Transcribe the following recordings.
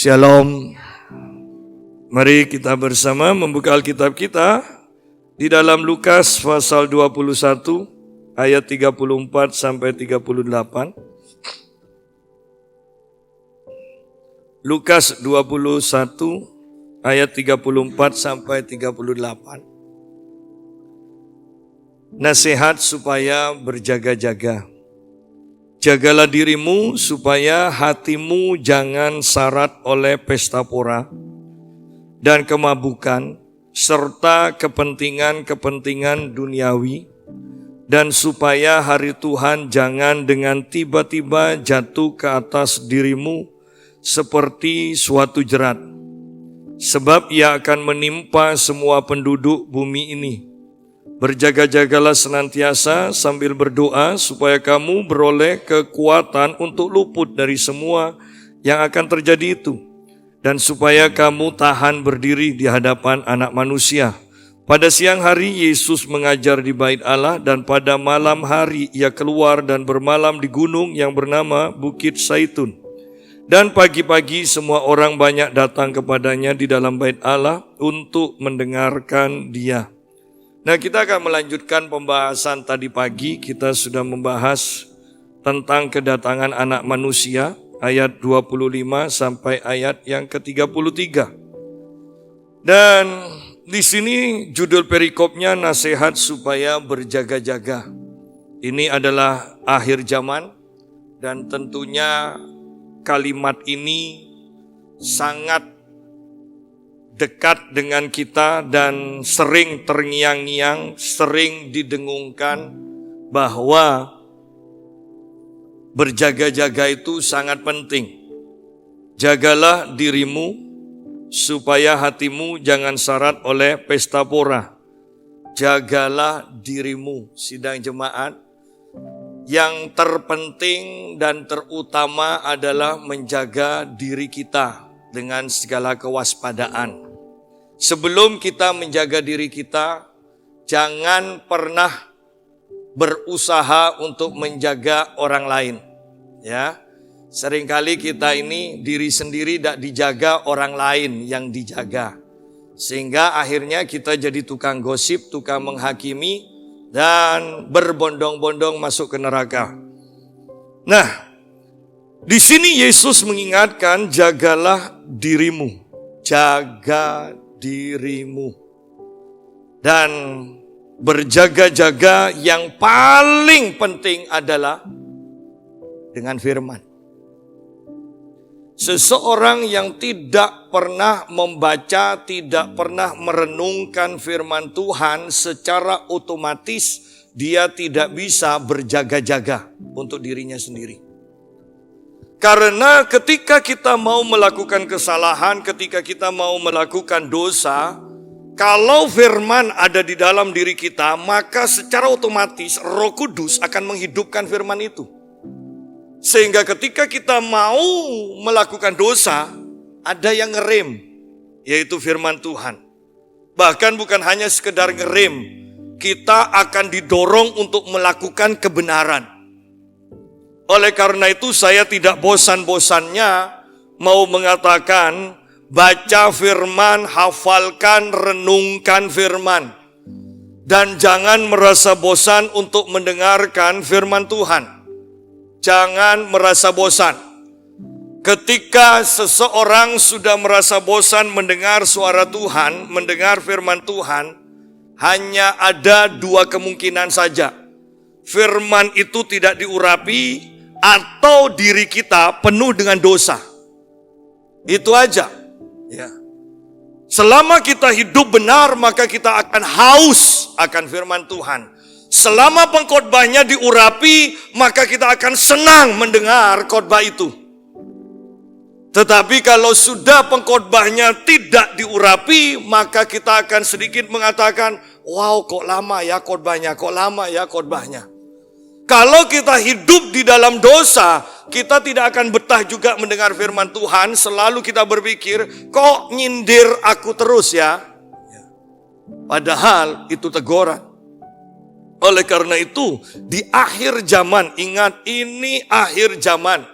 Shalom. Mari kita bersama membuka Alkitab kita di dalam Lukas pasal 21 ayat 34 sampai 38. Lukas 21 ayat 34 sampai 38. Nasihat supaya berjaga-jaga. Jagalah dirimu supaya hatimu jangan syarat oleh pesta pora dan kemabukan serta kepentingan-kepentingan duniawi, dan supaya hari Tuhan jangan dengan tiba-tiba jatuh ke atas dirimu seperti suatu jerat, sebab ia akan menimpa semua penduduk bumi ini. Berjaga-jagalah senantiasa sambil berdoa supaya kamu beroleh kekuatan untuk luput dari semua yang akan terjadi itu, dan supaya kamu tahan berdiri di hadapan Anak Manusia. Pada siang hari Yesus mengajar di Bait Allah, dan pada malam hari ia keluar dan bermalam di gunung yang bernama Bukit Zaitun. Dan pagi-pagi semua orang banyak datang kepadanya di dalam Bait Allah untuk mendengarkan dia. Nah, kita akan melanjutkan pembahasan tadi pagi. Kita sudah membahas tentang kedatangan Anak Manusia ayat 25 sampai ayat yang ke-33. Dan di sini judul perikopnya nasihat supaya berjaga-jaga. Ini adalah akhir zaman, dan tentunya kalimat ini sangat dekat dengan kita dan sering terngiang-ngiang, sering didengungkan bahwa berjaga-jaga itu sangat penting. Jagalah dirimu supaya hatimu jangan syarat oleh pesta pora. Jagalah dirimu, sidang jemaat. Yang terpenting dan terutama adalah menjaga diri kita dengan segala kewaspadaan. Sebelum kita menjaga diri kita, jangan pernah berusaha untuk menjaga orang lain. Ya, seringkali kita ini diri sendiri tidak dijaga, orang lain yang dijaga. Sehingga akhirnya kita jadi tukang gosip, tukang menghakimi, dan berbondong-bondong masuk ke neraka. Nah, di sini Yesus mengingatkan, jagalah dirimu, jaga dirimu. Dan berjaga-jaga yang paling penting adalah dengan firman. Seseorang yang tidak pernah membaca, tidak pernah merenungkan firman Tuhan, secara otomatis dia tidak bisa berjaga-jaga untuk dirinya sendiri. Karena ketika kita mau melakukan kesalahan, ketika kita mau melakukan dosa, kalau firman ada di dalam diri kita, maka secara otomatis Roh Kudus akan menghidupkan firman itu. Sehingga ketika kita mau melakukan dosa, ada yang ngerem, yaitu firman Tuhan. Bahkan bukan hanya sekedar ngerem, kita akan didorong untuk melakukan kebenaran. Oleh karena itu saya tidak bosan-bosannya mau mengatakan, baca firman, hafalkan, renungkan firman. Dan jangan merasa bosan untuk mendengarkan firman Tuhan. Jangan merasa bosan. Ketika seseorang sudah merasa bosan mendengar suara Tuhan, mendengar firman Tuhan, hanya ada dua kemungkinan saja. Firman itu tidak diurapi, atau diri kita penuh dengan dosa. Itu aja. Ya. Selama kita hidup benar, maka kita akan haus akan firman Tuhan. Selama pengkhotbahnya diurapi, maka kita akan senang mendengar khotbah itu. Tetapi kalau sudah pengkhotbahnya tidak diurapi, maka kita akan sedikit mengatakan, wow, kok lama ya khotbahnya, kok lama ya khotbahnya. Kalau kita hidup di dalam dosa, kita tidak akan betah juga mendengar firman Tuhan. Selalu kita berpikir, kok nyindir aku terus ya? Padahal itu teguran. Oleh karena itu, di akhir zaman, ingat ini akhir zaman.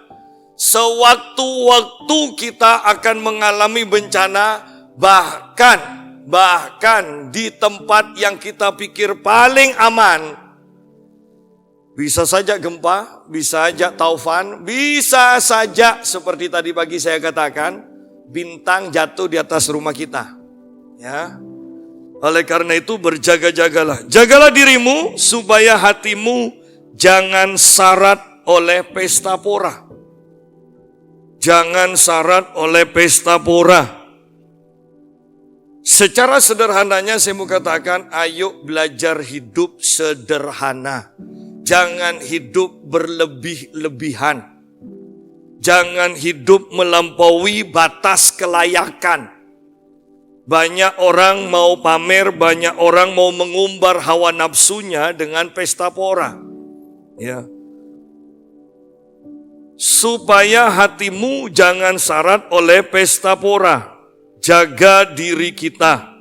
Sewaktu-waktu kita akan mengalami bencana, bahkan di tempat yang kita pikir paling aman, bisa saja gempa, bisa saja taufan, bisa saja seperti tadi pagi saya katakan, bintang jatuh di atas rumah kita. Ya. Oleh karena itu berjaga-jagalah. Jagalah dirimu supaya hatimu jangan syarat oleh pesta pora. Jangan syarat oleh pesta pora. Secara sederhananya saya mau katakan, ayo belajar hidup sederhana. Jangan hidup berlebih-lebihan. Jangan hidup melampaui batas kelayakan. Banyak orang mau pamer, banyak orang mau mengumbar hawa nafsunya dengan pesta pora. Ya. Supaya hatimu jangan syarat oleh pesta pora. Jaga diri kita.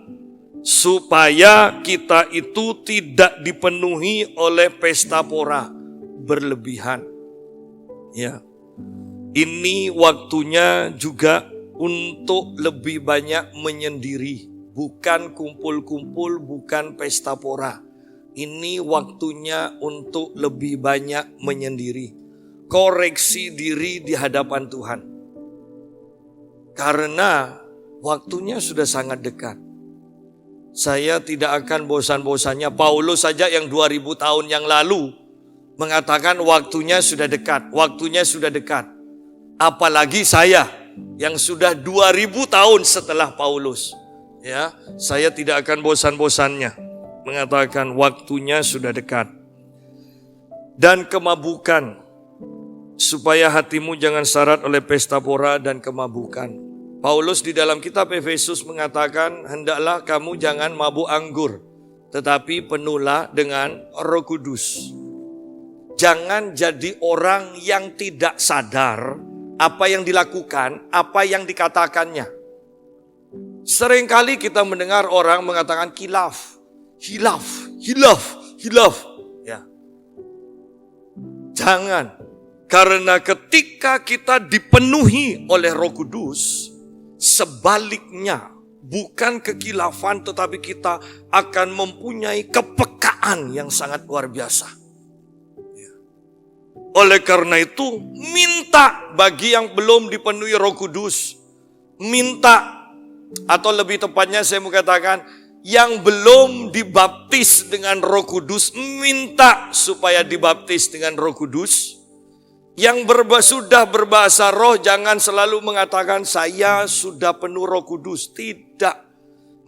Supaya kita itu tidak dipenuhi oleh pesta pora berlebihan. Ya. Ini waktunya juga untuk lebih banyak menyendiri, bukan kumpul-kumpul, bukan pesta pora. Ini waktunya untuk lebih banyak menyendiri. Koreksi diri di hadapan Tuhan. Karena waktunya sudah sangat dekat. Saya tidak akan bosan-bosannya. Paulus saja yang 2000 tahun yang lalu mengatakan waktunya sudah dekat, waktunya sudah dekat. Apalagi saya yang sudah 2000 tahun setelah Paulus. Ya, saya tidak akan bosan-bosannya mengatakan waktunya sudah dekat. Dan kemabukan, supaya hatimu jangan syarat oleh pesta pora dan kemabukan. Paulus di dalam kitab Efesus mengatakan, hendaklah kamu jangan mabuk anggur, tetapi penuhlah dengan Roh Kudus. Jangan jadi orang yang tidak sadar apa yang dilakukan, apa yang dikatakannya. Seringkali kita mendengar orang mengatakan hilaf. Ya. Jangan. Karena ketika kita dipenuhi oleh Roh Kudus, sebaliknya bukan kekilafan, tetapi kita akan mempunyai kepekaan yang sangat luar biasa. Oleh karena itu, minta bagi yang belum dipenuhi Roh Kudus. Minta, atau lebih tepatnya saya mau katakan, yang belum dibaptis dengan Roh Kudus, minta supaya dibaptis dengan Roh Kudus. Yang sudah berbahasa roh, jangan selalu mengatakan saya sudah penuh Roh Kudus. Tidak.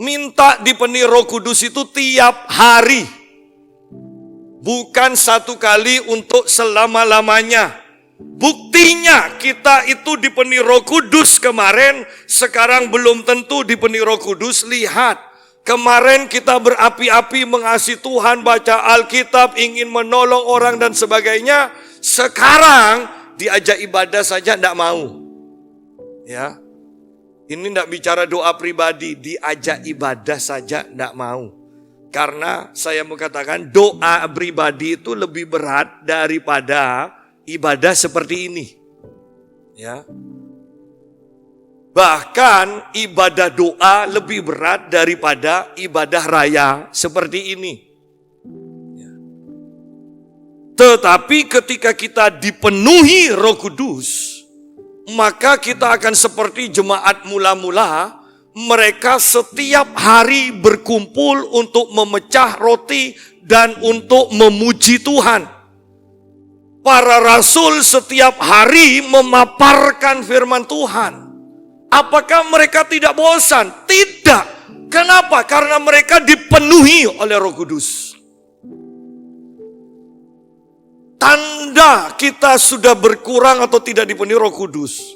Minta dipenuhi Roh Kudus itu tiap hari. Bukan satu kali untuk selama-lamanya. Buktinya kita itu dipenuhi Roh Kudus kemarin, sekarang belum tentu dipenuhi Roh Kudus. Lihat, kemarin kita berapi-api mengasihi Tuhan, baca Alkitab, ingin menolong orang dan sebagainya. Sekarang diajak ibadah saja tidak mau. Ya, ini tidak bicara doa pribadi, diajak ibadah saja tidak mau. Karena saya mau katakan doa pribadi itu lebih berat daripada ibadah seperti ini. Ya. Bahkan ibadah doa lebih berat daripada ibadah raya seperti ini. Ya. Tetapi ketika kita dipenuhi Roh Kudus, maka kita akan seperti jemaat mula-mula. Mereka setiap hari berkumpul untuk memecah roti dan untuk memuji Tuhan. Para rasul setiap hari memaparkan firman Tuhan. Apakah mereka tidak bosan? Tidak. Kenapa? Karena mereka dipenuhi oleh Roh Kudus. Tanda kita sudah berkurang atau tidak dipenuhi Roh Kudus,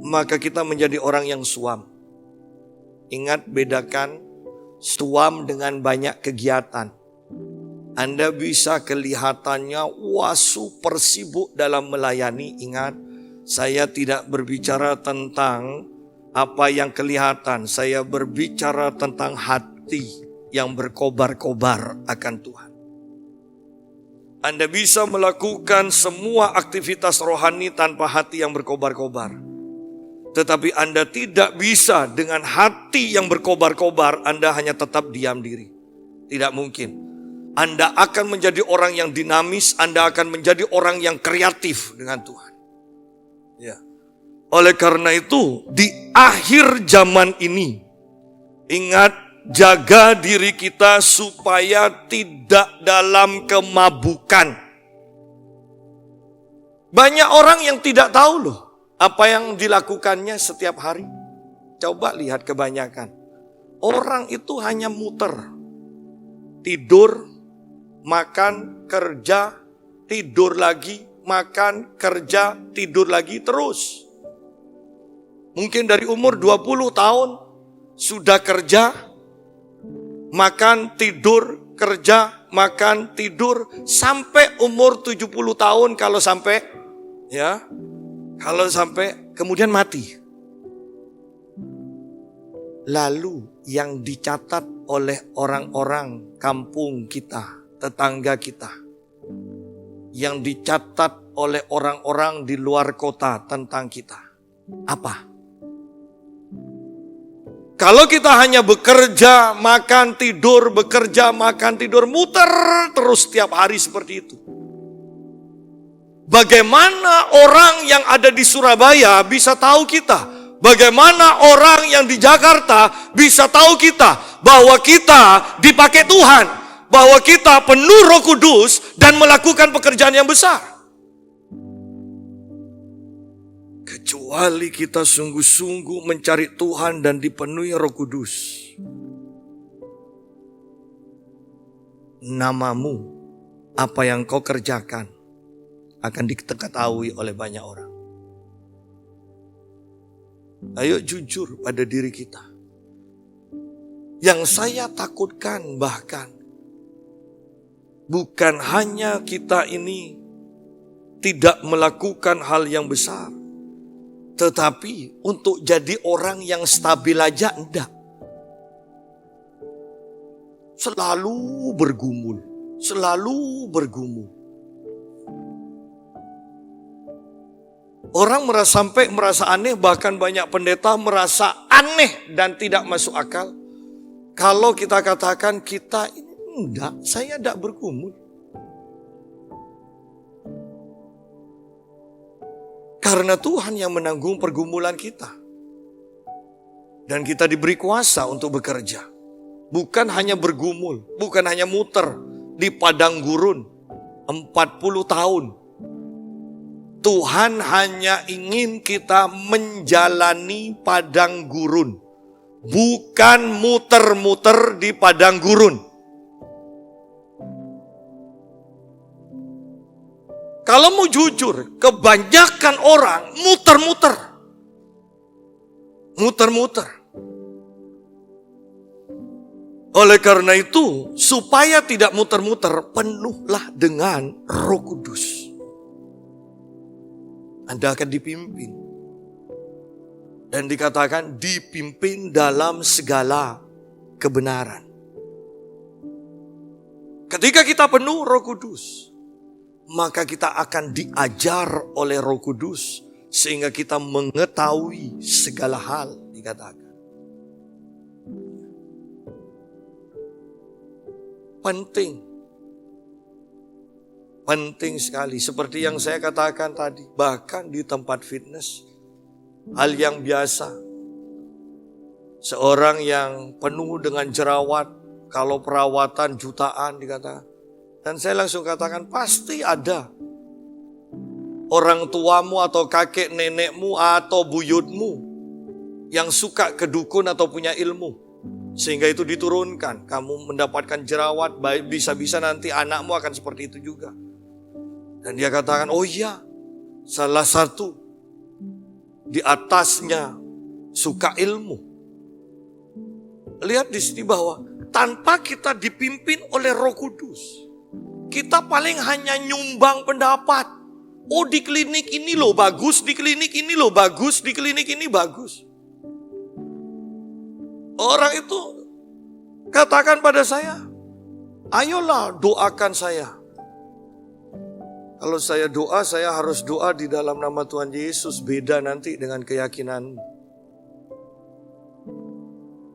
maka kita menjadi orang yang suam. Ingat, bedakan suam dengan banyak kegiatan. Anda bisa kelihatannya super sibuk dalam melayani. Ingat, saya tidak berbicara tentang apa yang kelihatan. Saya berbicara tentang hati yang berkobar-kobar akan Tuhan. Anda bisa melakukan semua aktivitas rohani tanpa hati yang berkobar-kobar. Tetapi Anda tidak bisa dengan hati yang berkobar-kobar, Anda hanya tetap diam diri. Tidak mungkin. Anda akan menjadi orang yang dinamis, Anda akan menjadi orang yang kreatif dengan Tuhan. Ya. Oleh karena itu, di akhir zaman ini, ingat, jaga diri kita supaya tidak dalam kemabukan. Banyak orang yang tidak tahu loh apa yang dilakukannya setiap hari. Coba lihat kebanyakan. Orang itu hanya muter. Tidur, makan, kerja, tidur lagi, makan, kerja, tidur lagi terus. Mungkin dari umur 20 tahun sudah kerja, makan, tidur, kerja, makan, tidur, sampai umur 70 tahun kalau sampai, ya, kalau sampai kemudian mati. Lalu yang dicatat oleh orang-orang kampung kita, tetangga kita, yang dicatat oleh orang-orang di luar kota tentang kita, apa? Kalau kita hanya bekerja, makan, tidur, bekerja, makan, tidur, muter terus setiap hari seperti itu. Bagaimana orang yang ada di Surabaya bisa tahu kita? Bagaimana orang yang di Jakarta bisa tahu kita bahwa kita dipakai Tuhan, bahwa kita penuh Roh Kudus dan melakukan pekerjaan yang besar? Kecuali kita sungguh-sungguh mencari Tuhan dan dipenuhi Roh Kudus. Namamu, apa yang kau kerjakan, akan diketahui oleh banyak orang. Ayo jujur pada diri kita. Yang saya takutkan bahkan, bukan hanya kita ini tidak melakukan hal yang besar, tetapi untuk jadi orang yang stabil aja enggak. Selalu bergumul, selalu bergumul. Orang sampai merasa aneh, bahkan banyak pendeta merasa aneh dan tidak masuk akal. Kalau kita katakan kita ini enggak, saya enggak bergumul. Karena Tuhan yang menanggung pergumulan kita. Dan kita diberi kuasa untuk bekerja. Bukan hanya bergumul, bukan hanya muter di padang gurun 40 tahun. Tuhan hanya ingin kita menjalani padang gurun, bukan muter-muter di padang gurun. Kalau mau jujur, kebanyakan orang muter-muter. Muter-muter. Oleh karena itu, supaya tidak muter-muter, penuhlah dengan Roh Kudus. Anda akan dipimpin. Dan dikatakan dipimpin dalam segala kebenaran. Ketika kita penuh Roh Kudus, maka kita akan diajar oleh Roh Kudus sehingga kita mengetahui segala hal, dikatakan. Penting sekali, seperti yang saya katakan tadi, bahkan di tempat fitness, hal yang biasa. Seorang yang penuh dengan jerawat, kalau perawatan jutaan dikatakan. Dan saya langsung katakan, pasti ada orang tuamu atau kakek nenekmu atau buyutmu yang suka ke dukun atau punya ilmu. Sehingga itu diturunkan, kamu mendapatkan jerawat, bisa-bisa nanti anakmu akan seperti itu juga. Dan dia katakan, oh iya, salah satu di atasnya suka ilmu. Lihat di sini bahwa tanpa kita dipimpin oleh Roh Kudus, kita paling hanya nyumbang pendapat. Oh, di klinik ini loh bagus, di klinik ini loh bagus, di klinik ini bagus. Orang itu katakan pada saya, ayolah doakan saya. Kalau saya doa, saya harus doa di dalam nama Tuhan Yesus. Beda nanti dengan keyakinanmu.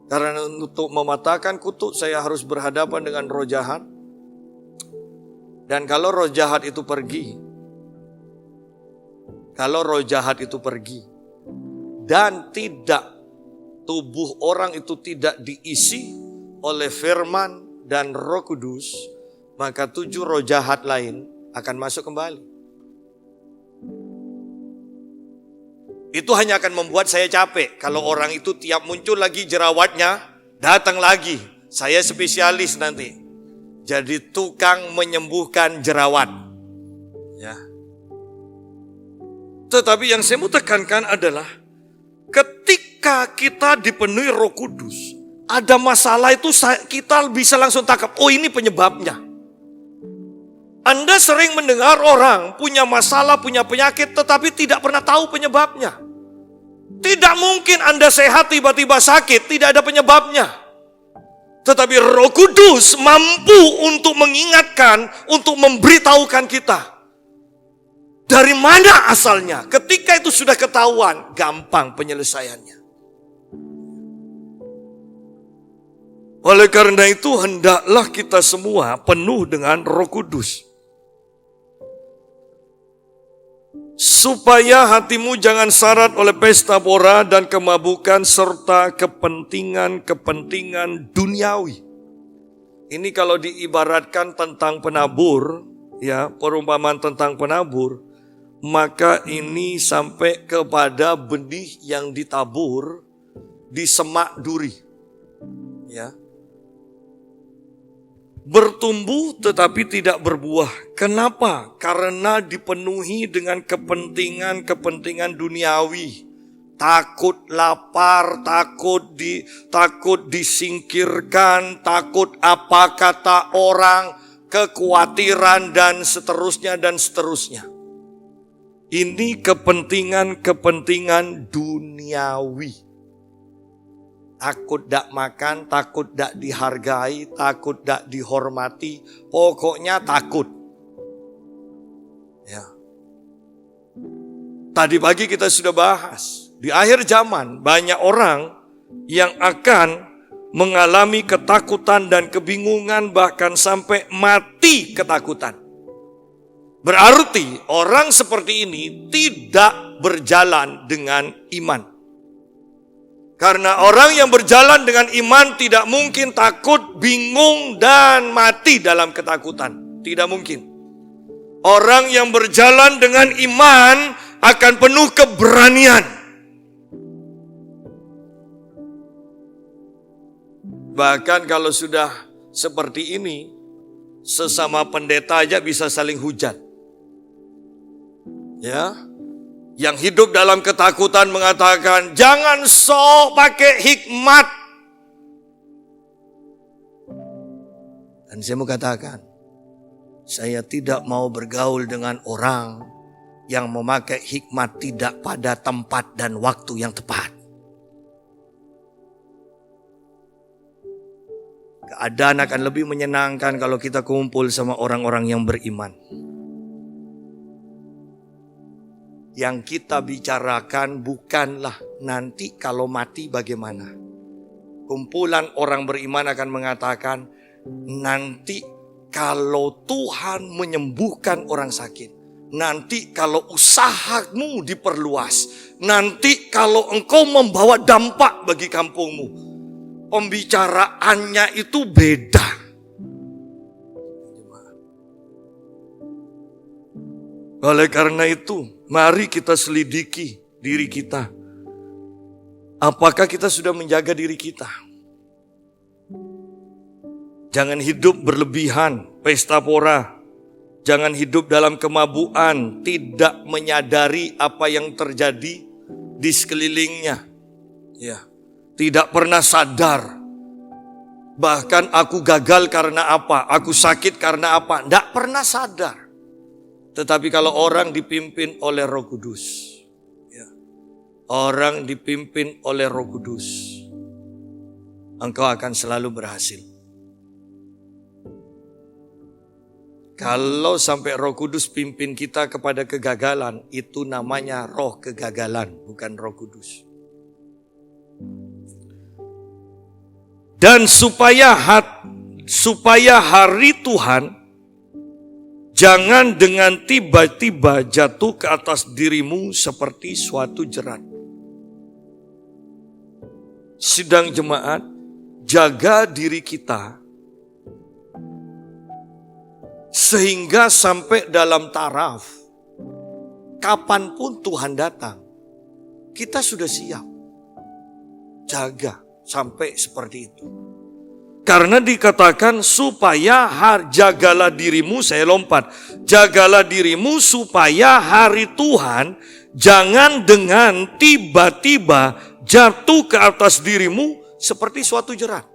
Karena untuk mematahkan kutuk, saya harus berhadapan dengan roh jahat. Dan kalau roh jahat itu pergi, dan tidak, tubuh orang itu tidak diisi oleh firman dan Roh Kudus, maka 7 roh jahat lain akan masuk kembali. Itu hanya akan membuat saya capek. Kalau orang itu tiap muncul lagi jerawatnya, datang lagi. Saya spesialis nanti. Jadi tukang menyembuhkan jerawat. Ya. Tetapi yang saya mau tekankan adalah ketika kita dipenuhi Roh Kudus, ada masalah itu kita bisa langsung tangkap. Oh, ini penyebabnya. Anda sering mendengar orang punya masalah, punya penyakit, tetapi tidak pernah tahu penyebabnya. Tidak mungkin Anda sehat tiba-tiba sakit, tidak ada penyebabnya. Tetapi Roh Kudus mampu untuk mengingatkan, untuk memberitahukan kita. Dari mana asalnya? Ketika itu sudah ketahuan, gampang penyelesaiannya. Oleh karena itu, hendaklah kita semua penuh dengan Roh Kudus. Supaya hatimu jangan syarat oleh pesta pora dan kemabukan serta kepentingan-kepentingan duniawi. Ini kalau diibaratkan tentang penabur, ya, perumpamaan tentang penabur, maka ini sampai kepada benih yang ditabur di semak duri. Ya. Bertumbuh tetapi tidak berbuah. Kenapa? Karena dipenuhi dengan kepentingan-kepentingan duniawi. Takut lapar, takut disingkirkan, takut apa kata orang, kekhawatiran dan seterusnya dan seterusnya. Ini kepentingan-kepentingan duniawi. Takut tak makan, takut tak dihargai, takut tak dihormati, pokoknya takut. Ya. Tadi pagi kita sudah bahas, di akhir zaman banyak orang yang akan mengalami ketakutan dan kebingungan, bahkan sampai mati ketakutan. Berarti orang seperti ini tidak berjalan dengan iman. Karena orang yang berjalan dengan iman tidak mungkin takut, bingung, dan mati dalam ketakutan. Tidak mungkin. Orang yang berjalan dengan iman akan penuh keberanian. Bahkan kalau sudah seperti ini, sesama pendeta aja bisa saling hujat. Ya. Yang hidup dalam ketakutan mengatakan, jangan sok pakai hikmat. Dan saya mau katakan, saya tidak mau bergaul dengan orang yang memakai hikmat tidak pada tempat dan waktu yang tepat. Keadaan akan lebih menyenangkan kalau kita kumpul sama orang-orang yang beriman. Yang kita bicarakan bukanlah nanti kalau mati bagaimana. Kumpulan orang beriman akan mengatakan, nanti kalau Tuhan menyembuhkan orang sakit, nanti kalau usahamu diperluas, nanti kalau engkau membawa dampak bagi kampungmu. Pembicaraannya itu beda. Oleh karena itu, mari kita selidiki diri kita. Apakah kita sudah menjaga diri kita? Jangan hidup berlebihan, pesta pora. Jangan hidup dalam kemabuan, tidak menyadari apa yang terjadi di sekelilingnya. Ya, tidak pernah sadar. Bahkan aku gagal karena apa? Aku sakit karena apa? Tidak pernah sadar. Tetapi kalau orang dipimpin oleh Roh Kudus, ya, orang dipimpin oleh Roh Kudus, engkau akan selalu berhasil. Kalau sampai Roh Kudus pimpin kita kepada kegagalan, itu namanya roh kegagalan, bukan Roh Kudus. Dan supaya hari Tuhan jangan dengan tiba-tiba jatuh ke atas dirimu seperti suatu jerat. Sidang jemaat, jaga diri kita sehingga sampai dalam taraf kapanpun Tuhan datang, kita sudah siap. Jaga sampai seperti itu. Karena dikatakan supaya jagalah dirimu, saya lompat. Jagalah dirimu supaya hari Tuhan jangan dengan tiba-tiba jatuh ke atas dirimu seperti suatu jerat.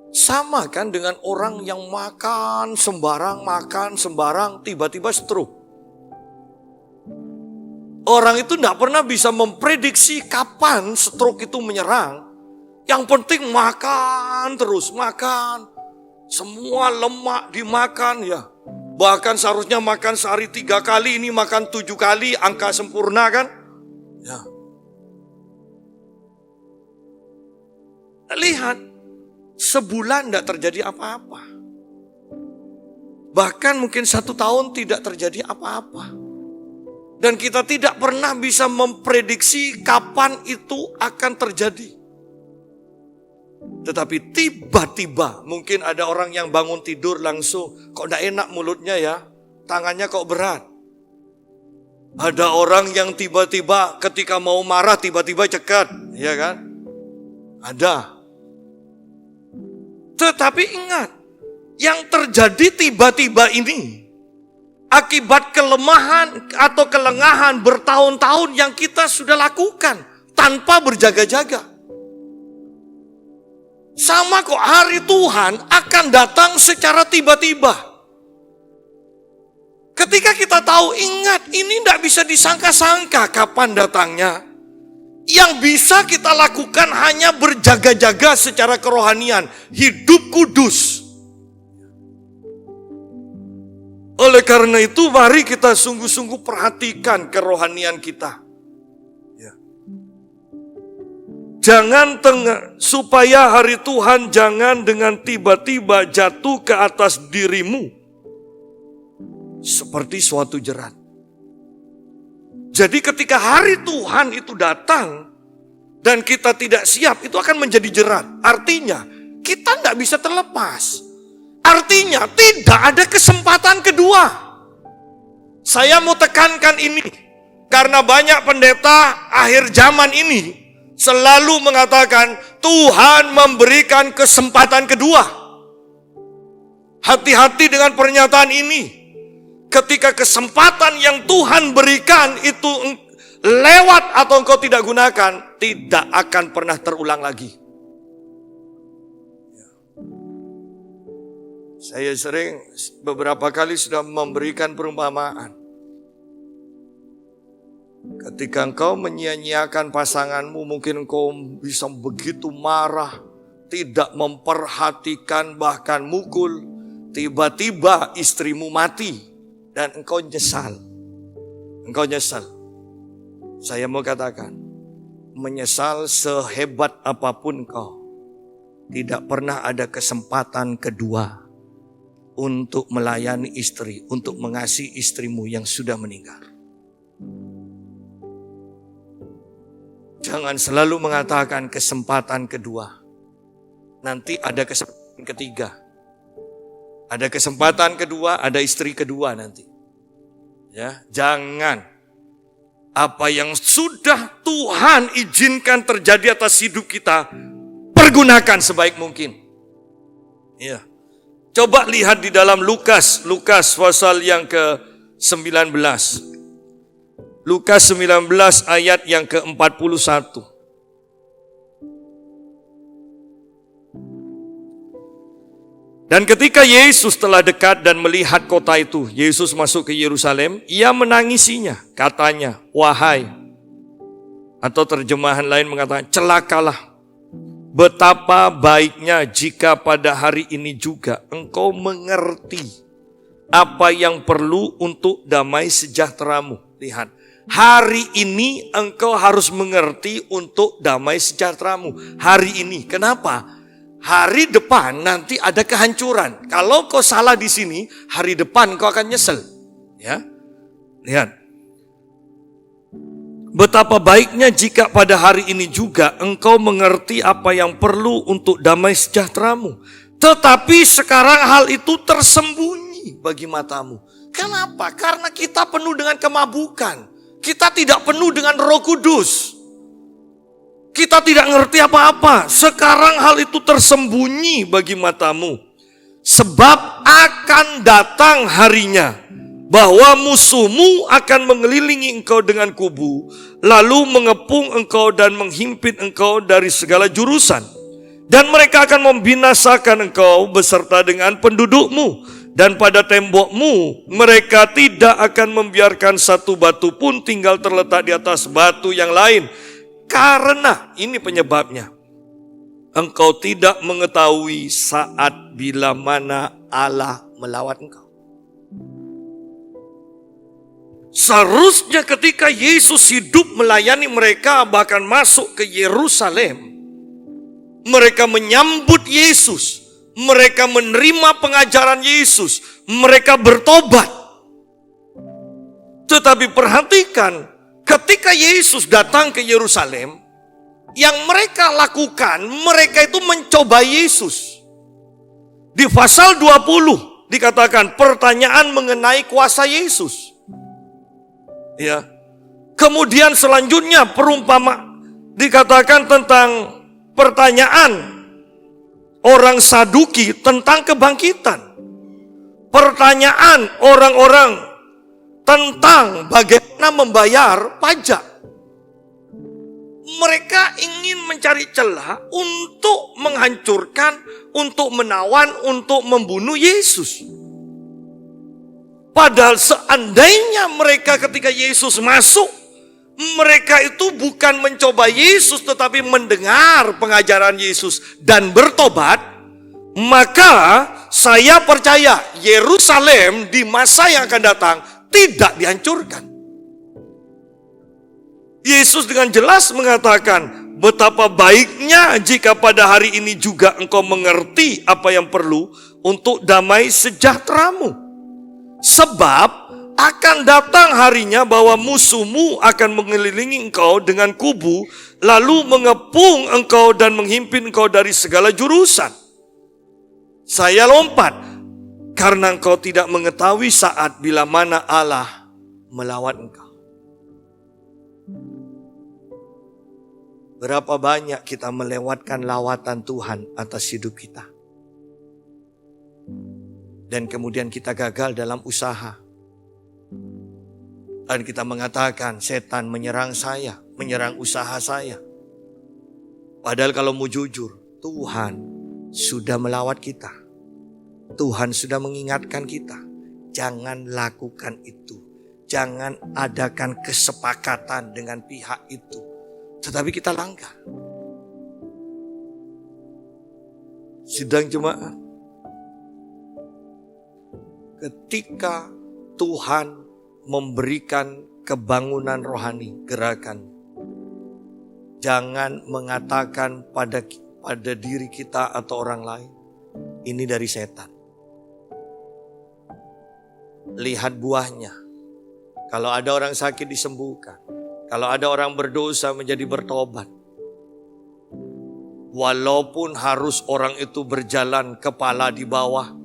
Sama kan dengan orang yang makan sembarang, tiba-tiba stroke. Orang itu tidak pernah bisa memprediksi kapan stroke itu menyerang. Yang penting makan terus, makan. Semua lemak dimakan ya. Bahkan seharusnya makan sehari 3 kali, ini makan 7 kali, angka sempurna kan? Ya. Lihat, sebulan tidak terjadi apa-apa. Bahkan mungkin 1 tahun tidak terjadi apa-apa. Dan kita tidak pernah bisa memprediksi kapan itu akan terjadi. Tetapi tiba-tiba mungkin ada orang yang bangun tidur langsung, kok tidak enak mulutnya ya, tangannya kok berat. Ada orang yang tiba-tiba ketika mau marah tiba-tiba cekat, ya kan? Ada. Tetapi ingat, yang terjadi tiba-tiba ini akibat kelemahan atau kelengahan bertahun-tahun yang kita sudah lakukan tanpa berjaga-jaga. Sama kok, hari Tuhan akan datang secara tiba-tiba. Ketika kita tahu, ingat ini tidak bisa disangka-sangka kapan datangnya. Yang bisa kita lakukan hanya berjaga-jaga secara kerohanian, hidup kudus. Oleh karena itu, mari kita sungguh-sungguh perhatikan kerohanian kita. Ya. Jangan supaya hari Tuhan jangan dengan tiba-tiba jatuh ke atas dirimu seperti suatu jerat. Jadi ketika hari Tuhan itu datang dan kita tidak siap, itu akan menjadi jerat. Artinya kita tidak bisa terlepas. Artinya tidak ada kesempatan kedua. Saya mau tekankan ini karena banyak pendeta akhir zaman ini selalu mengatakan Tuhan memberikan kesempatan kedua. Hati-hati dengan pernyataan ini. Ketika kesempatan yang Tuhan berikan itu lewat atau engkau tidak gunakan, tidak akan pernah terulang lagi. Saya sering beberapa kali sudah memberikan perumpamaan. Ketika engkau menyia-nyiakan pasanganmu, mungkin engkau bisa begitu marah, tidak memperhatikan, bahkan mukul. Tiba-tiba istrimu mati dan engkau nyesal. Engkau nyesal. Saya mau katakan, menyesal sehebat apapun engkau, tidak pernah ada kesempatan kedua untuk melayani istri, untuk mengasihi istrimu yang sudah meninggal. Jangan selalu mengatakan kesempatan kedua. Nanti ada kesempatan ketiga. Ada kesempatan kedua, ada istri kedua nanti. Ya, jangan. Apa yang sudah Tuhan izinkan terjadi atas hidup kita, pergunakan sebaik mungkin. Ya. Coba lihat di dalam Lukas pasal yang ke-19. Lukas 19 ayat yang ke-41. Dan ketika Yesus telah dekat dan melihat kota itu, Yesus masuk ke Yerusalem, ia menangisinya, katanya, wahai, atau terjemahan lain mengatakan, celakalah, Betapa baiknya jika pada hari ini juga engkau mengerti apa yang perlu untuk damai sejahteramu. Lihat, hari ini engkau harus mengerti untuk damai sejahteramu. Hari ini, kenapa? Hari depan nanti ada kehancuran. Kalau kau salah di sini, hari depan kau akan nyesel. Ya, lihat. Betapa baiknya jika pada hari ini juga engkau mengerti apa yang perlu untuk damai sejahteramu. Tetapi sekarang hal itu tersembunyi bagi matamu. Kenapa? Karena kita penuh dengan kemabukan. Kita tidak penuh dengan Roh Kudus. Kita tidak ngerti apa-apa. Sekarang hal itu tersembunyi bagi matamu. Sebab akan datang harinya bahwa musuhmu akan mengelilingi engkau dengan kubu, lalu mengepung engkau dan menghimpit engkau dari segala jurusan. Dan mereka akan membinasakan engkau beserta dengan pendudukmu. Dan pada tembokmu mereka tidak akan membiarkan satu batu pun tinggal terletak di atas batu yang lain. Karena ini penyebabnya, engkau tidak mengetahui saat bila mana Allah melawat engkau. Seharusnya ketika Yesus hidup melayani mereka, bahkan masuk ke Yerusalem, mereka menyambut Yesus, mereka menerima pengajaran Yesus, mereka bertobat. Tetapi perhatikan, ketika Yesus datang ke Yerusalem, yang mereka lakukan, mereka itu mencoba Yesus. Di pasal 20 dikatakan pertanyaan mengenai kuasa Yesus. Ya. Kemudian selanjutnya dikatakan tentang pertanyaan orang Saduki tentang kebangkitan. Pertanyaan orang-orang tentang bagaimana membayar pajak. Mereka ingin mencari celah untuk menghancurkan, untuk menawan, untuk membunuh Yesus. Padahal seandainya mereka ketika Yesus masuk, mereka itu bukan mencoba Yesus tetapi mendengar pengajaran Yesus dan bertobat, maka saya percaya Yerusalem di masa yang akan datang tidak dihancurkan. Yesus dengan jelas mengatakan, betapa baiknya jika pada hari ini juga engkau mengerti apa yang perlu untuk damai sejahteramu. Sebab akan datang harinya bahwa musuhmu akan mengelilingi engkau dengan kubu, lalu mengepung engkau dan menghimpit engkau dari segala jurusan. Saya lompat, karena engkau tidak mengetahui saat bila mana Allah melawat engkau. Berapa banyak kita melewatkan lawatan Tuhan atas hidup kita. Dan kemudian kita gagal dalam usaha. Dan kita mengatakan setan menyerang saya, menyerang usaha saya. Padahal kalau mau jujur, Tuhan sudah melawat kita. Tuhan sudah mengingatkan kita. Jangan lakukan itu. Jangan adakan kesepakatan dengan pihak itu. Tetapi kita langgar. Sidang jemaat. Ketika Tuhan memberikan kebangunan rohani, gerakan, jangan mengatakan pada diri kita atau orang lain, ini dari setan. Lihat buahnya. Kalau ada orang sakit disembuhkan. Kalau ada orang berdosa menjadi bertobat. Walaupun harus orang itu berjalan kepala di bawah,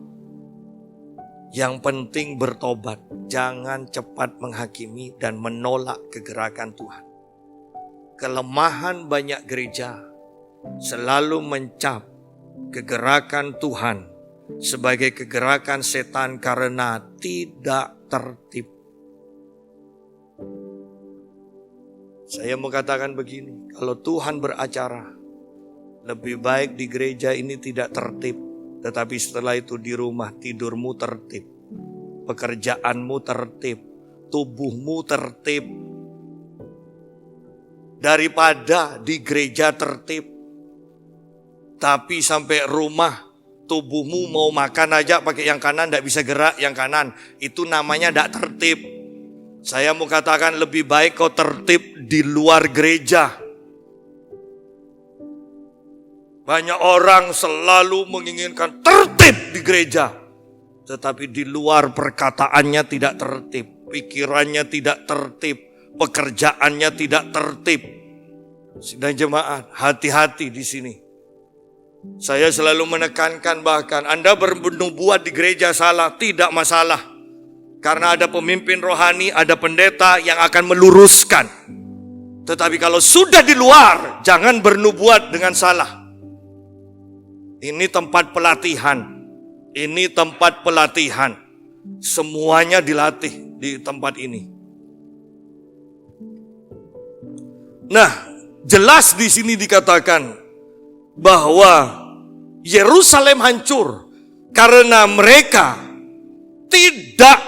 yang penting bertobat. Jangan cepat menghakimi dan menolak kegerakan Tuhan. Kelemahan banyak gereja selalu mencap kegerakan Tuhan sebagai kegerakan setan karena tidak tertib. Saya mau katakan begini, kalau Tuhan beracara, lebih baik di gereja ini tidak tertib, tetapi setelah itu di rumah tidurmu tertib, pekerjaanmu tertib, tubuhmu tertib, daripada di gereja tertib, Tapi sampai rumah, tubuhmu mau makan aja pakai yang kanan, tidak bisa gerak yang kanan. Itu namanya tidak tertib. Saya mau katakan lebih baik kau tertib di luar gereja. Banyak orang selalu menginginkan tertib di gereja. Tetapi di luar perkataannya tidak tertib. Pikirannya tidak tertib. Pekerjaannya tidak tertib. Sidang jemaat, hati-hati di sini. Saya selalu menekankan bahkan Anda bernubuat di gereja salah, tidak masalah. Karena ada pemimpin rohani, ada pendeta yang akan meluruskan. Tetapi kalau sudah di luar, jangan bernubuat dengan salah. Ini tempat pelatihan. Ini tempat pelatihan. Semuanya dilatih di tempat ini. Nah, jelas di sini dikatakan bahwa Yerusalem hancur karena mereka tidak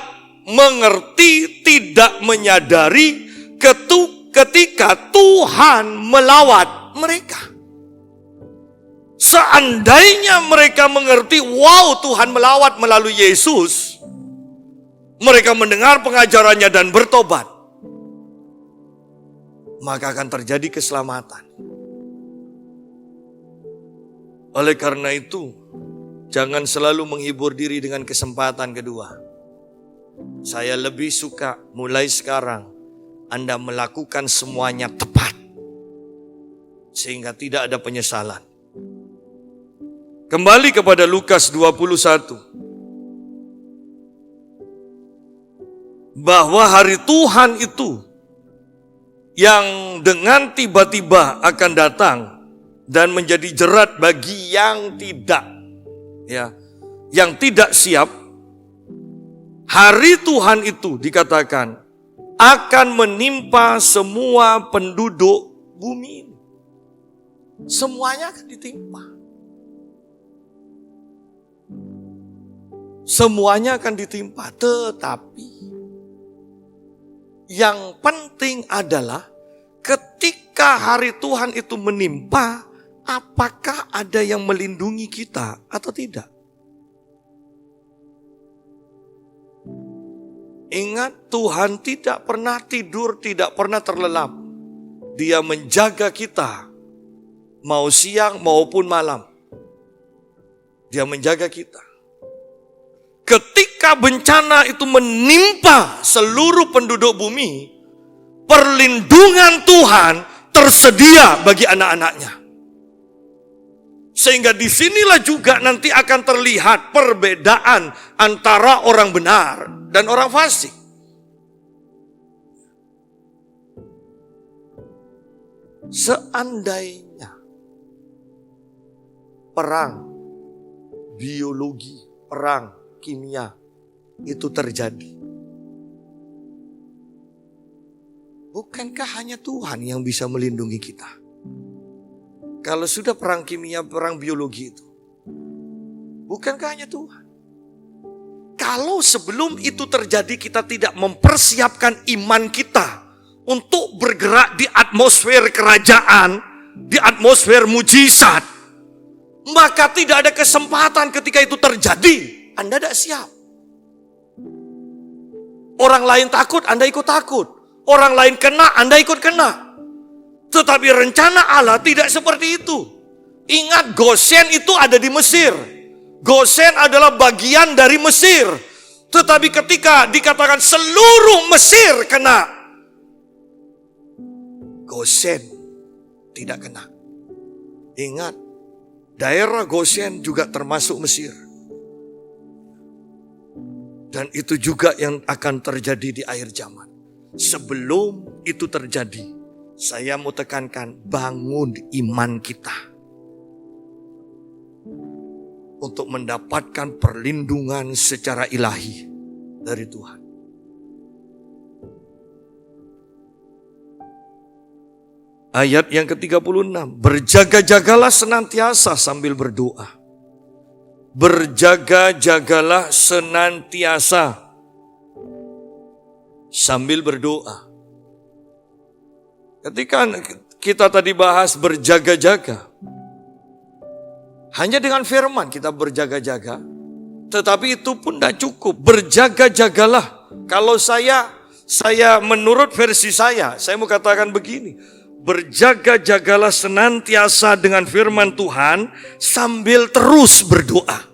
mengerti, tidak menyadari ketika Tuhan melawat mereka. Seandainya mereka mengerti, wow, Tuhan melawat melalui Yesus, mereka mendengar pengajarannya dan bertobat, maka akan terjadi keselamatan. Oleh karena itu, jangan selalu menghibur diri dengan kesempatan kedua. Saya lebih suka mulai sekarang Anda melakukan semuanya tepat, sehingga tidak ada penyesalan. Kembali kepada Lukas 21. Bahwa hari Tuhan itu yang dengan tiba-tiba akan datang dan menjadi jerat bagi yang tidak siap. Hari Tuhan itu dikatakan akan menimpa semua penduduk bumi. Semuanya akan ditimpa. Semuanya akan ditimpa, tetapi yang penting adalah ketika hari Tuhan itu menimpa, apakah ada yang melindungi kita atau tidak? Ingat, Tuhan tidak pernah tidur, tidak pernah terlelap. Dia menjaga kita, mau siang maupun malam. Dia menjaga kita. Ketika bencana itu menimpa seluruh penduduk bumi, perlindungan Tuhan tersedia bagi anak-anaknya. Sehingga disinilah juga nanti akan terlihat perbedaan antara orang benar dan orang fasik. Seandainya perang biologi, perang kimia itu terjadi, bukankah hanya Tuhan yang bisa melindungi kita? Kalau sudah perang kimia, perang biologi itu, bukankah hanya Tuhan? Kalau sebelum itu terjadi kita tidak mempersiapkan iman kita untuk bergerak di atmosfer kerajaan, di atmosfer mujizat, maka tidak ada kesempatan ketika itu terjadi. Anda tidak siap. Orang lain takut, Anda ikut takut. Orang lain kena, Anda ikut kena. Tetapi rencana Allah tidak seperti itu. Ingat, Gosen itu ada di Mesir. Gosen adalah bagian dari Mesir. Tetapi ketika dikatakan seluruh Mesir kena, Gosen tidak kena. Ingat, daerah Gosen juga termasuk Mesir. Dan itu juga yang akan terjadi di akhir zaman. Sebelum itu terjadi, saya mau tekankan, bangun iman kita untuk mendapatkan perlindungan secara ilahi dari Tuhan. Ayat yang ke-36, berjaga-jagalah senantiasa sambil berdoa. Berjaga-jagalah senantiasa sambil berdoa. Ketika kita tadi bahas berjaga-jaga, Hanya dengan firman kita berjaga-jaga. Tetapi itu pun tidak cukup. Berjaga-jagalah. Kalau saya menurut versi saya mau katakan begini. Berjaga-jagalah senantiasa dengan firman Tuhan sambil terus berdoa.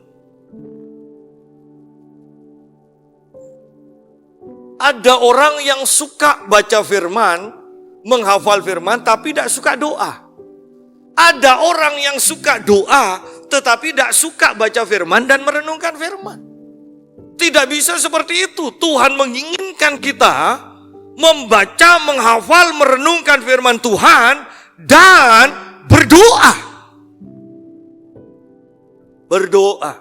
Ada orang yang suka baca firman, menghafal firman, tapi tidak suka doa. Ada orang yang suka doa, tetapi tidak suka baca firman dan merenungkan firman. Tidak bisa seperti itu. Tuhan menginginkan kita membaca, menghafal, merenungkan firman Tuhan dan berdoa. Berdoa.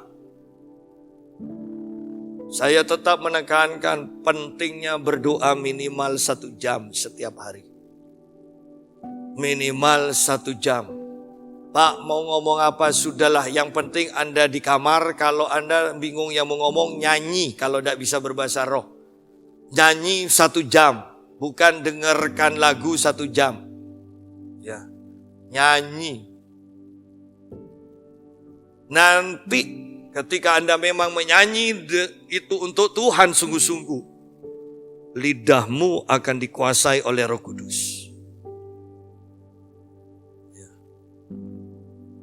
Saya tetap menekankan pentingnya berdoa minimal 1 jam setiap hari. Minimal 1 jam. Pak, mau ngomong apa? Sudahlah, yang penting Anda di kamar. Kalau Anda bingung yang mau ngomong, nyanyi kalau tidak bisa berbahasa roh. Nyanyi 1 jam, bukan dengarkan lagu 1 jam. Ya, nyanyi. Nanti ketika Anda memang menyanyi itu untuk Tuhan sungguh-sungguh, lidahmu akan dikuasai oleh Roh Kudus.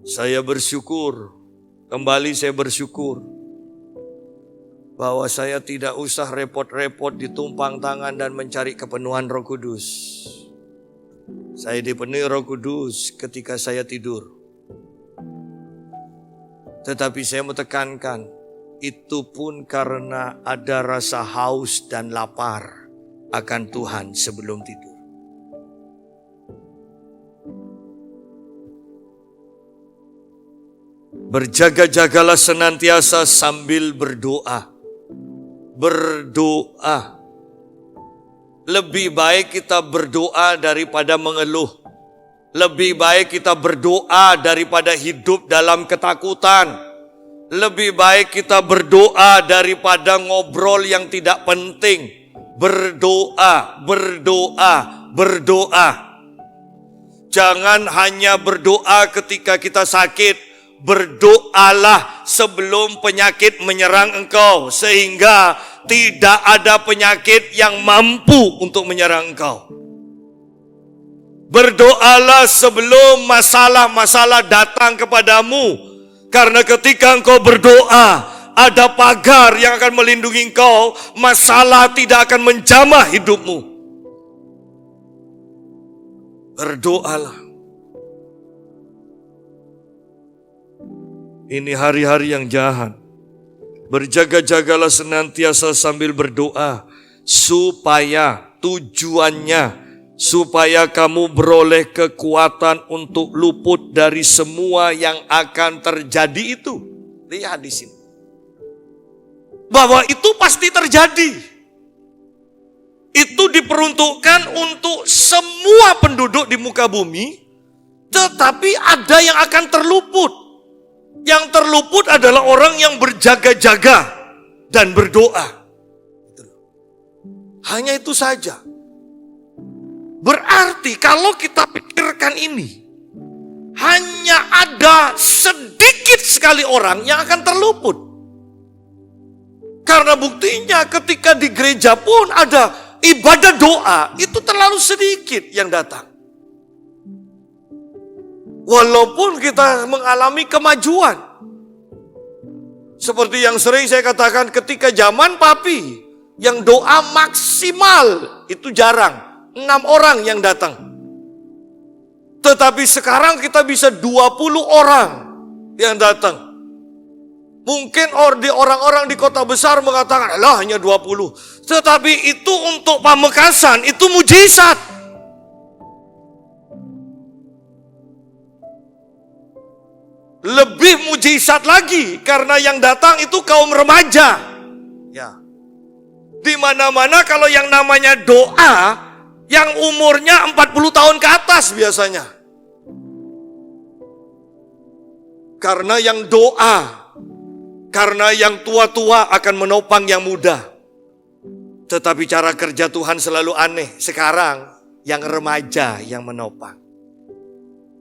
Saya bersyukur, kembali saya bersyukur bahwa saya tidak usah repot-repot ditumpang tangan dan mencari kepenuhan Roh Kudus. Saya dipenuhi Roh Kudus ketika saya tidur. Tetapi saya mau tekankan, itu pun karena ada rasa haus dan lapar akan Tuhan sebelum tidur. Berjaga-jagalah senantiasa sambil berdoa. Berdoa. Lebih baik kita berdoa daripada mengeluh. Lebih baik kita berdoa daripada hidup dalam ketakutan. Lebih baik kita berdoa daripada ngobrol yang tidak penting. Berdoa, berdoa, berdoa. Jangan hanya berdoa ketika kita sakit. Berdoalah sebelum penyakit menyerang engkau, sehingga tidak ada penyakit yang mampu untuk menyerang engkau. Berdoalah sebelum masalah-masalah datang kepadamu, karena ketika engkau berdoa, ada pagar yang akan melindungi engkau. Masalah tidak akan menjamah hidupmu. Berdoalah. Ini hari-hari yang jahat. Berjaga-jagalah senantiasa sambil berdoa, supaya tujuannya, supaya kamu beroleh kekuatan untuk luput dari semua yang akan terjadi itu. Lihat di sini. Bahwa itu pasti terjadi. Itu diperuntukkan untuk semua penduduk di muka bumi, tetapi ada yang akan terluput. Yang terluput adalah orang yang berjaga-jaga dan berdoa. Hanya itu saja. Berarti kalau kita pikirkan ini, hanya ada sedikit sekali orang yang akan terluput. Karena buktinya ketika di gereja pun ada ibadah doa, itu terlalu sedikit yang datang. Walaupun kita mengalami kemajuan. Seperti yang sering saya katakan, ketika zaman papi, yang doa maksimal itu jarang. 6 orang yang datang. Tetapi sekarang kita bisa 20 orang yang datang. Mungkin orang-orang di kota besar mengatakan, lah hanya 20. Tetapi itu untuk Pamekasan, itu mujizat. Lebih mujizat lagi karena yang datang itu kaum remaja. Ya. Di mana-mana kalau yang namanya doa, yang umurnya 40 tahun ke atas biasanya. Karena yang doa, karena yang tua-tua akan menopang yang muda. Tetapi cara kerja Tuhan selalu aneh. Sekarang yang remaja yang menopang.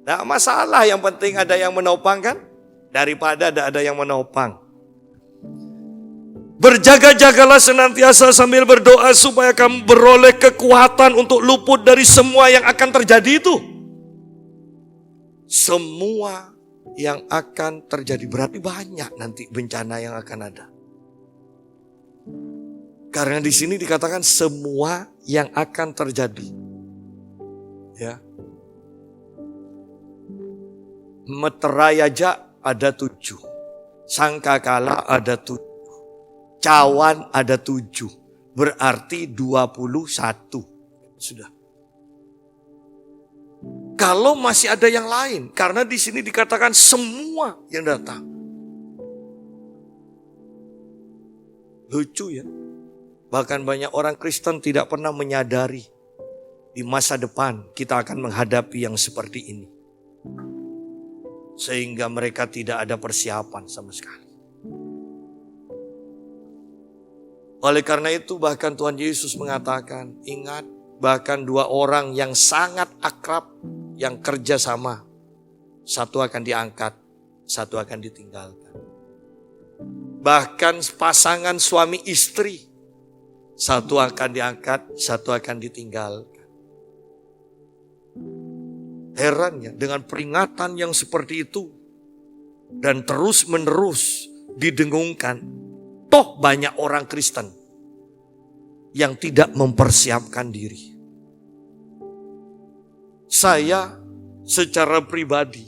Tidak masalah, yang penting ada yang menopang kan? Tidak daripada tidak ada yang menopang. Berjaga-jagalah senantiasa sambil berdoa supaya kamu beroleh kekuatan untuk luput dari semua yang akan terjadi itu. Semua yang akan terjadi, berarti banyak nanti bencana yang akan ada. Karena di sini dikatakan semua yang akan terjadi. Ya. Meterai aja ada 7. Sangkakala ada 7. Cawan ada 7. Berarti 21. Sudah. Kalau masih ada yang lain, karena di sini dikatakan semua yang datang. Lucu ya. Bahkan banyak orang Kristen tidak pernah menyadari di masa depan kita akan menghadapi yang seperti ini. Sehingga mereka tidak ada persiapan sama sekali. Oleh karena itu bahkan Tuhan Yesus mengatakan, ingat bahkan 2 orang yang sangat akrab, yang kerja sama, satu akan diangkat, satu akan ditinggalkan. Bahkan pasangan suami istri, satu akan diangkat, satu akan ditinggalkan. Heran ya, dengan peringatan yang seperti itu dan terus menerus didengungkan, toh banyak orang Kristen yang tidak mempersiapkan diri. Saya secara pribadi,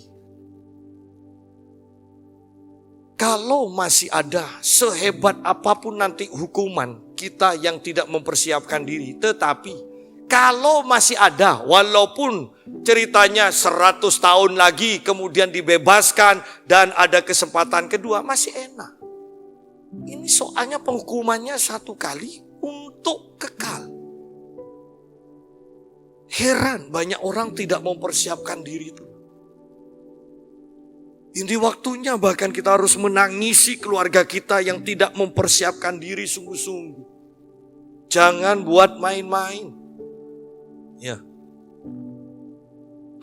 kalau masih ada sehebat apapun nanti hukuman kita yang tidak mempersiapkan diri, tetapi kalau masih ada, walaupun ceritanya 100 tahun lagi kemudian dibebaskan dan ada kesempatan kedua, masih enak. Ini soalnya penghukumannya 1 kali untuk kekal. Heran banyak orang tidak mempersiapkan diri itu. Ini waktunya bahkan kita harus menangisi keluarga kita yang tidak mempersiapkan diri sungguh-sungguh. Jangan buat main-main. Ya.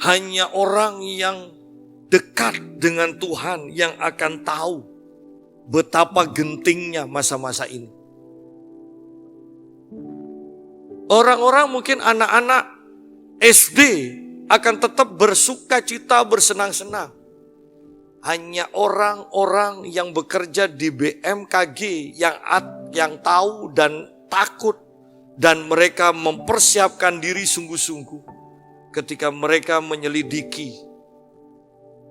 Hanya orang yang dekat dengan Tuhan yang akan tahu betapa gentingnya masa-masa ini. Orang-orang mungkin anak-anak SD akan tetap bersuka cita, bersenang-senang. Hanya orang-orang yang bekerja di BMKG yang tahu dan takut dan mereka mempersiapkan diri sungguh-sungguh ketika mereka menyelidiki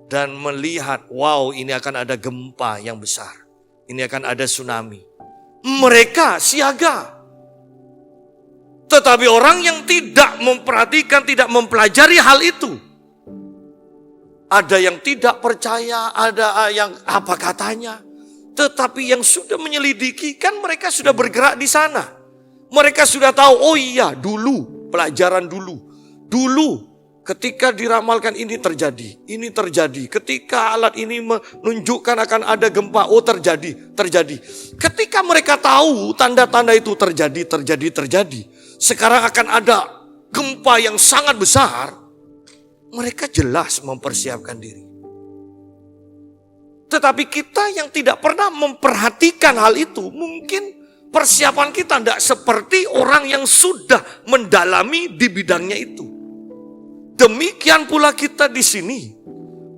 dan melihat, wow, ini akan ada gempa yang besar, ini akan ada tsunami. Mereka siaga. Tetapi orang yang tidak memperhatikan, tidak mempelajari hal itu, ada yang tidak percaya, ada yang apa katanya. Tetapi yang sudah menyelidiki, kan mereka sudah bergerak di sana. Mereka sudah tahu, oh iya, dulu, pelajaran dulu. Dulu, ketika diramalkan ini terjadi, ini terjadi. Ketika alat ini menunjukkan akan ada gempa, oh terjadi. Ketika mereka tahu tanda-tanda itu terjadi. Sekarang akan ada gempa yang sangat besar. Mereka jelas mempersiapkan diri. Tetapi kita yang tidak pernah memperhatikan hal itu, mungkin persiapan kita tidak seperti orang yang sudah mendalami di bidangnya itu. Demikian pula kita di sini,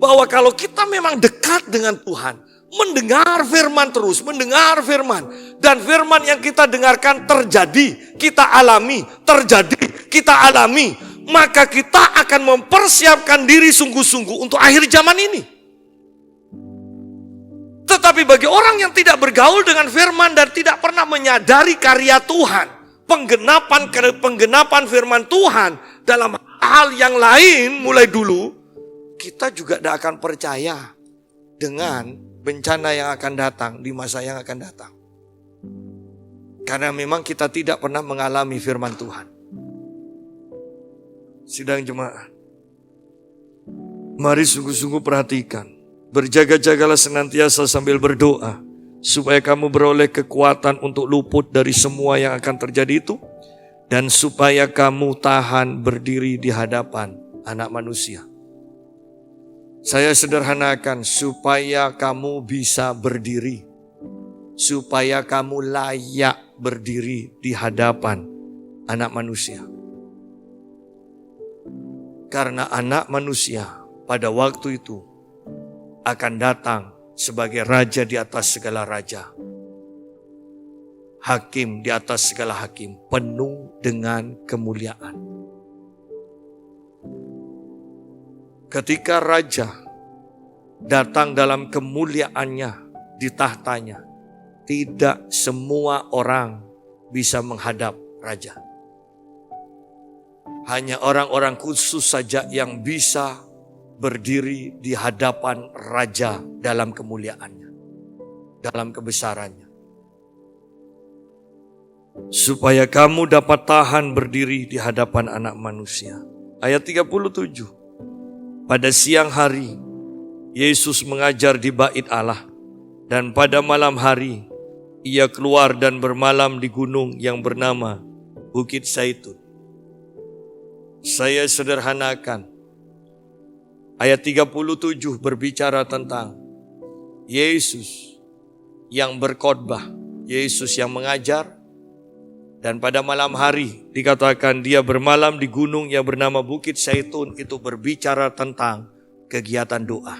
bahwa kalau kita memang dekat dengan Tuhan, mendengar firman terus, mendengar firman, dan firman yang kita dengarkan terjadi, kita alami, maka kita akan mempersiapkan diri sungguh-sungguh untuk akhir zaman ini. Tetapi bagi orang yang tidak bergaul dengan firman dan tidak pernah menyadari karya Tuhan, penggenapan firman Tuhan dalam hal yang lain mulai dulu, kita juga tidak akan percaya dengan bencana yang akan datang di masa yang akan datang. Karena memang kita tidak pernah mengalami firman Tuhan. Sidang jemaat, mari sungguh-sungguh perhatikan. Berjaga-jagalah senantiasa sambil berdoa, supaya kamu beroleh kekuatan untuk luput dari semua yang akan terjadi itu, dan supaya kamu tahan berdiri di hadapan Anak Manusia. Saya sederhanakan supaya kamu bisa berdiri, supaya kamu layak berdiri di hadapan anak manusia. Karena anak manusia pada waktu itu akan datang sebagai raja di atas segala raja, hakim di atas segala hakim, penuh dengan kemuliaan. Ketika raja datang dalam kemuliaannya di tahtanya, tidak semua orang bisa menghadap raja. Hanya orang-orang khusus saja yang bisa berdiri di hadapan raja dalam kemuliaannya, dalam kebesarannya. Supaya kamu dapat tahan berdiri di hadapan anak manusia. Ayat 37. Pada siang hari, Yesus mengajar di bait Allah. Dan pada malam hari, ia keluar dan bermalam di gunung yang bernama Bukit Zaitun. Saya sederhanakan. Ayat 37 berbicara tentang Yesus yang berkhotbah, Yesus yang mengajar. Dan pada malam hari dikatakan dia bermalam di gunung yang bernama Bukit Zaitun. Itu berbicara tentang kegiatan doa.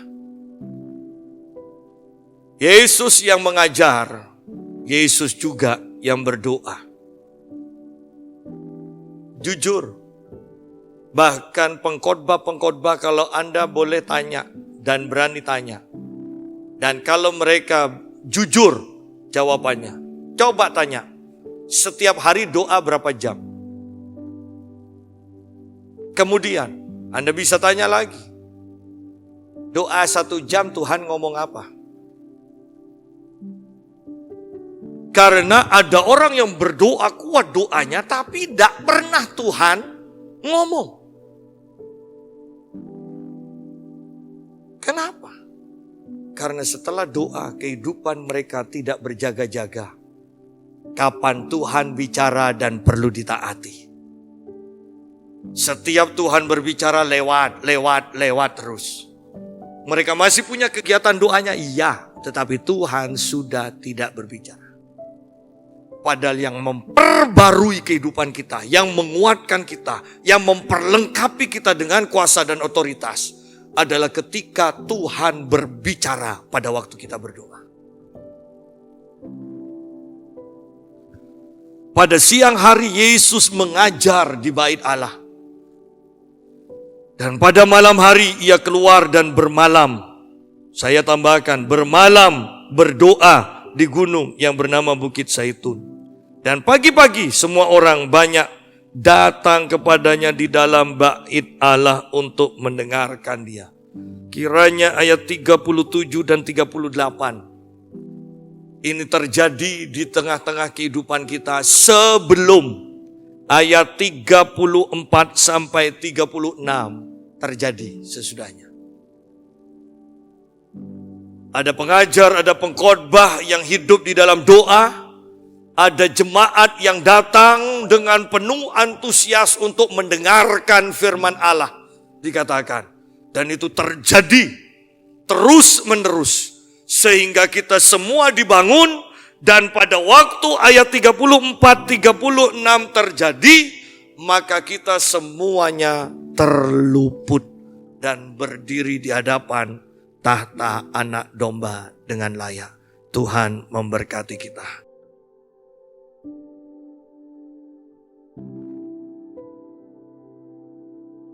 Yesus yang mengajar, Yesus juga yang berdoa. Jujur, bahkan pengkhotbah-pengkhotbah kalau Anda boleh tanya dan berani tanya. Dan kalau mereka jujur jawabannya, coba tanya, setiap hari doa berapa jam? Kemudian Anda bisa tanya lagi, doa 1 jam Tuhan ngomong apa? Karena ada orang yang berdoa kuat doanya tapi tidak pernah Tuhan ngomong. Kenapa? Karena setelah doa kehidupan mereka tidak berjaga-jaga. Kapan Tuhan bicara dan perlu ditaati. Setiap Tuhan berbicara lewat terus. Mereka masih punya kegiatan doanya, iya. Tetapi Tuhan sudah tidak berbicara. Padahal yang memperbarui kehidupan kita, yang menguatkan kita, yang memperlengkapi kita dengan kuasa dan otoritas adalah ketika Tuhan berbicara pada waktu kita berdoa. Pada siang hari Yesus mengajar di bait Allah. Dan pada malam hari ia keluar dan bermalam. Saya tambahkan bermalam berdoa di gunung yang bernama Bukit Zaitun. Dan pagi-pagi semua orang banyak datang kepadanya di dalam bait Allah untuk mendengarkan dia. Kiranya ayat 37 dan 38. Ini terjadi di tengah-tengah kehidupan kita sebelum ayat 34 sampai 36 terjadi sesudahnya. Ada pengajar, ada pengkhotbah yang hidup di dalam doa. Ada jemaat yang datang dengan penuh antusias untuk mendengarkan firman Allah. Dikatakan. Dan itu terjadi terus menerus. Sehingga kita semua dibangun. Dan pada waktu ayat 34-36 terjadi. Maka kita semuanya terluput. Dan berdiri di hadapan tahta anak domba dengan layak. Tuhan memberkati kita.